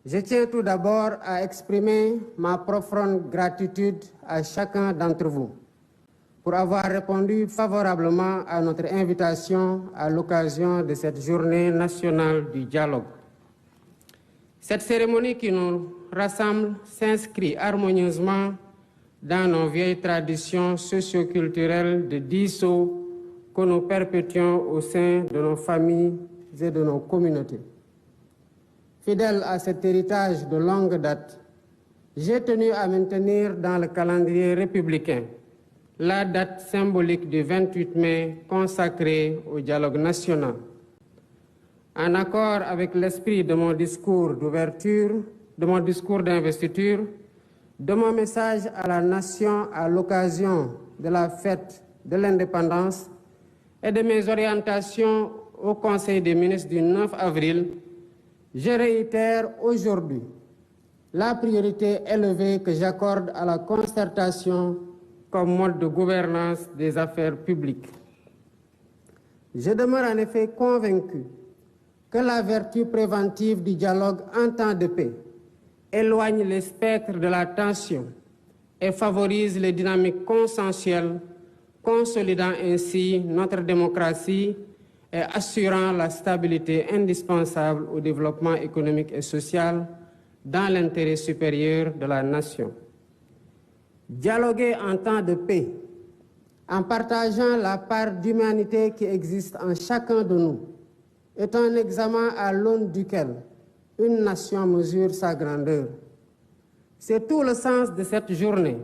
Je tiens tout d'abord à exprimer ma profonde gratitude à chacun d'entre vous pour avoir répondu favorablement à notre invitation à l'occasion de cette journée nationale du dialogue. Cette cérémonie qui nous rassemble s'inscrit harmonieusement dans nos vieilles traditions socio-culturelles de dialogue que nous perpétuons au sein de nos familles et de nos communautés. Fidèle à cet héritage de longue date, j'ai tenu à maintenir dans le calendrier républicain la date symbolique du 28 mai consacrée au dialogue national. En accord avec l'esprit de mon discours d'ouverture, de mon discours d'investiture, de mon message à la nation à l'occasion de la fête de l'indépendance et de mes orientations au Conseil des ministres du 9 avril, je réitère aujourd'hui la priorité élevée que j'accorde à la concertation comme mode de gouvernance des affaires publiques. Je demeure en effet convaincu que la vertu préventive du dialogue en temps de paix éloigne les spectres de la tension et favorise les dynamiques consensuelles, consolidant ainsi notre démocratie et assurant la stabilité indispensable au développement économique et social dans l'intérêt supérieur de la nation. Dialoguer en temps de paix, en partageant la part d'humanité qui existe en chacun de nous, est un examen à l'aune duquel une nation mesure sa grandeur. C'est tout le sens de cette journée,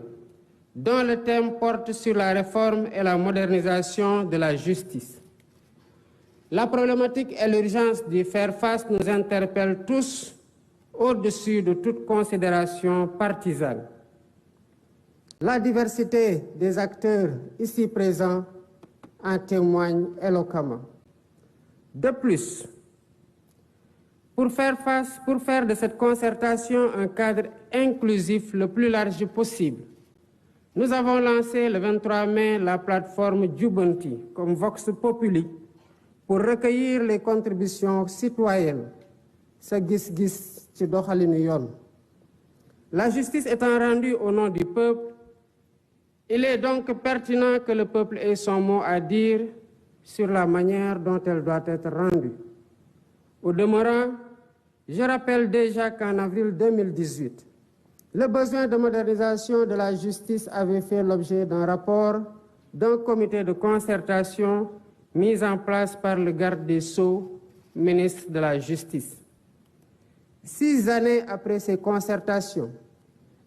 dont le thème porte sur la réforme et la modernisation de la justice. La problématique et l'urgence d'y faire face nous interpellent tous au-dessus de toute considération partisane. La diversité des acteurs ici présents en témoigne éloquemment. De plus, pour faire de cette concertation un cadre inclusif le plus large possible, nous avons lancé le 23 mai la plateforme Jubanti comme Vox Populi pour recueillir les contributions citoyennes. Sa gis-gis ci doxalinu yoon. La justice étant rendue au nom du peuple, il est donc pertinent que le peuple ait son mot à dire sur la manière dont elle doit être rendue. Au demeurant, je rappelle déjà qu'en avril 2018, le besoin de modernisation de la justice avait fait l'objet d'un rapport d'un comité de concertation mis en place par le garde des Sceaux, ministre de la Justice. 6 années après ces concertations,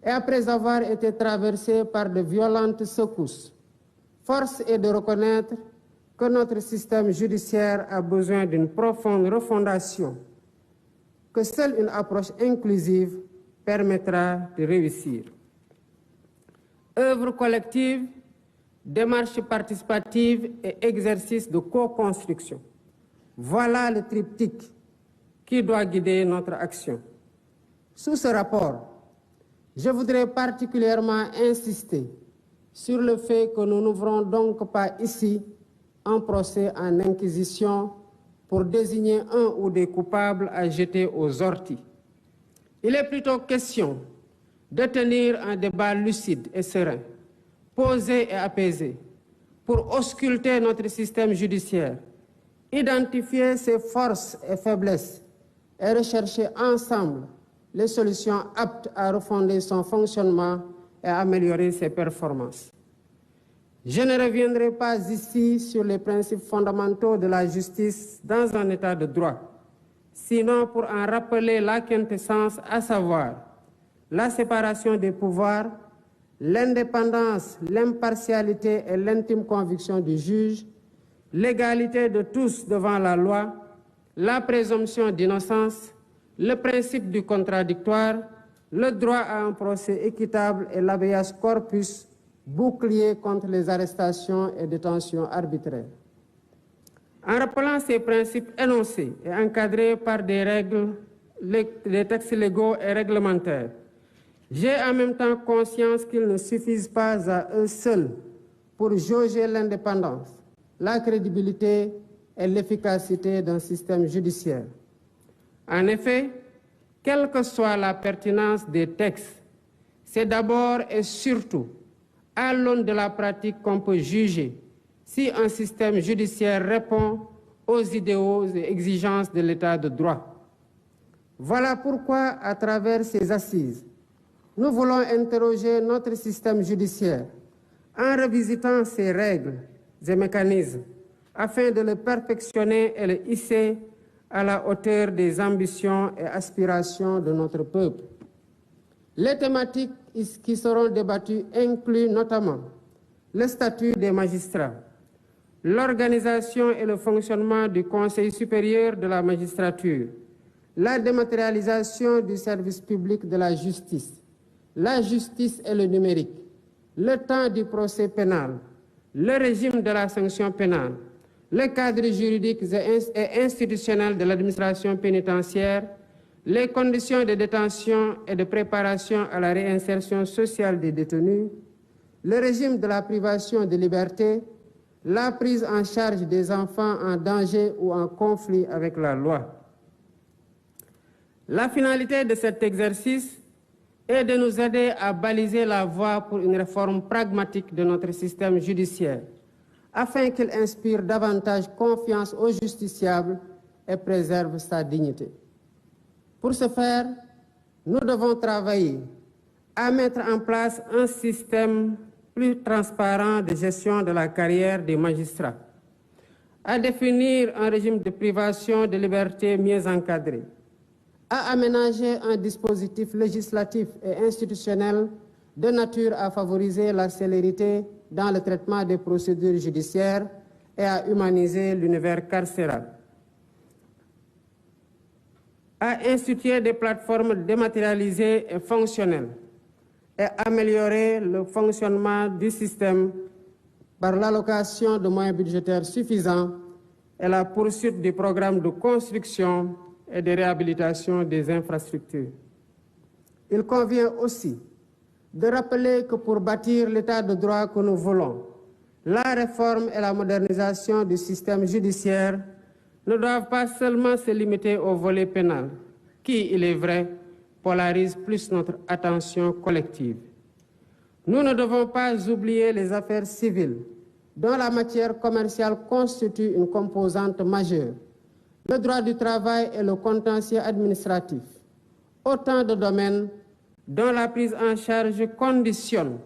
et après avoir été traversé par de violentes secousses, force est de reconnaître que notre système judiciaire a besoin d'une profonde refondation, que seule une approche inclusive permettra de réussir. Œuvre collective, démarche participative et exercice de co-construction. Voilà le triptyque qui doit guider notre action. Sous ce rapport, je voudrais particulièrement insister sur le fait que nous n'ouvrons donc pas ici un procès en inquisition pour désigner un ou des coupables à jeter aux orties. Il est plutôt question de tenir un débat lucide et serein, posé et apaisé, pour ausculter notre système judiciaire, identifier ses forces et faiblesses et rechercher ensemble les solutions aptes à refonder son fonctionnement et à améliorer ses performances. Je ne reviendrai pas ici sur les principes fondamentaux de la justice dans un état de droit, sinon pour en rappeler la quintessence, à savoir la séparation des pouvoirs, l'indépendance, l'impartialité et l'intime conviction du juge, l'égalité de tous devant la loi, la présomption d'innocence, le principe du contradictoire, le droit à un procès équitable et l'habeas corpus, bouclier contre les arrestations et détentions arbitraires. En rappelant ces principes énoncés et encadrés par des textes légaux et réglementaires, j'ai en même temps conscience qu'ils ne suffisent pas à eux seuls pour jauger l'indépendance, la crédibilité et l'efficacité d'un système judiciaire. En effet, quelle que soit la pertinence des textes, c'est d'abord et surtout à l'aune de la pratique qu'on peut juger si un système judiciaire répond aux idéaux et exigences de l'état de droit. Voilà pourquoi, à travers ces assises, nous voulons interroger notre système judiciaire en revisitant ses règles et mécanismes afin de le perfectionner et le hisser à la hauteur des ambitions et aspirations de notre peuple. Les thématiques qui seront débattues incluent notamment le statut des magistrats, l'organisation et le fonctionnement du Conseil supérieur de la magistrature, la dématérialisation du service public de la justice et le numérique, le temps du procès pénal, le régime de la sanction pénale, le cadre juridique et institutionnel de l'administration pénitentiaire, les conditions de détention et de préparation à la réinsertion sociale des détenus, le régime de la privation de liberté, la prise en charge des enfants en danger ou en conflit avec la loi. La finalité de cet exercice est de nous aider à baliser la voie pour une réforme pragmatique de notre système judiciaire, afin qu'il inspire davantage confiance aux justiciables et préserve sa dignité. Pour ce faire, nous devons travailler à mettre en place un système plus transparent de gestion de la carrière des magistrats, à définir un régime de privation de liberté mieux encadré, à aménager un dispositif législatif et institutionnel de nature à favoriser la célérité dans le traitement des procédures judiciaires et à humaniser l'univers carcéral, à instituer des plateformes dématérialisées et fonctionnelles et améliorer le fonctionnement du système par l'allocation de moyens budgétaires suffisants et la poursuite du programme de construction et de réhabilitation des infrastructures. Il convient aussi de rappeler que pour bâtir l'état de droit que nous voulons, la réforme et la modernisation du système judiciaire ne doivent pas seulement se limiter au volet pénal, qui, il est vrai, polarise plus notre attention collective. Nous ne devons pas oublier les affaires civiles, dont la matière commerciale constitue une composante majeure, le droit du travail et le contentieux administratif, autant de domaines dont la prise en charge conditionne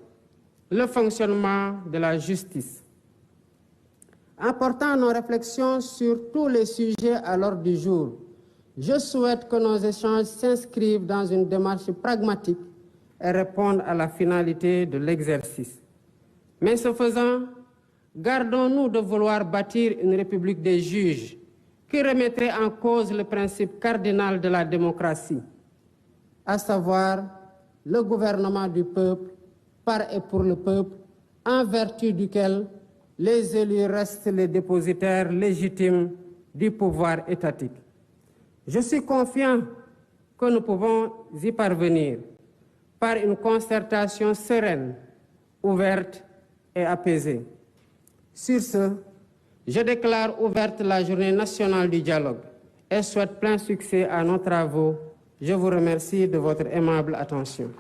le fonctionnement de la justice. En portant nos réflexions sur tous les sujets à l'ordre du jour, je souhaite que nos échanges s'inscrivent dans une démarche pragmatique et répondent à la finalité de l'exercice. Mais ce faisant, gardons-nous de vouloir bâtir une république des juges qui remettrait en cause le principe cardinal de la démocratie, à savoir le gouvernement du peuple, par et pour le peuple, en vertu duquel les élus restent les dépositaires légitimes du pouvoir étatique. Je suis confiant que nous pouvons y parvenir par une concertation sereine, ouverte et apaisée. Sur ce, je déclare ouverte la journée nationale du dialogue et souhaite plein succès à nos travaux. Je vous remercie de votre aimable attention.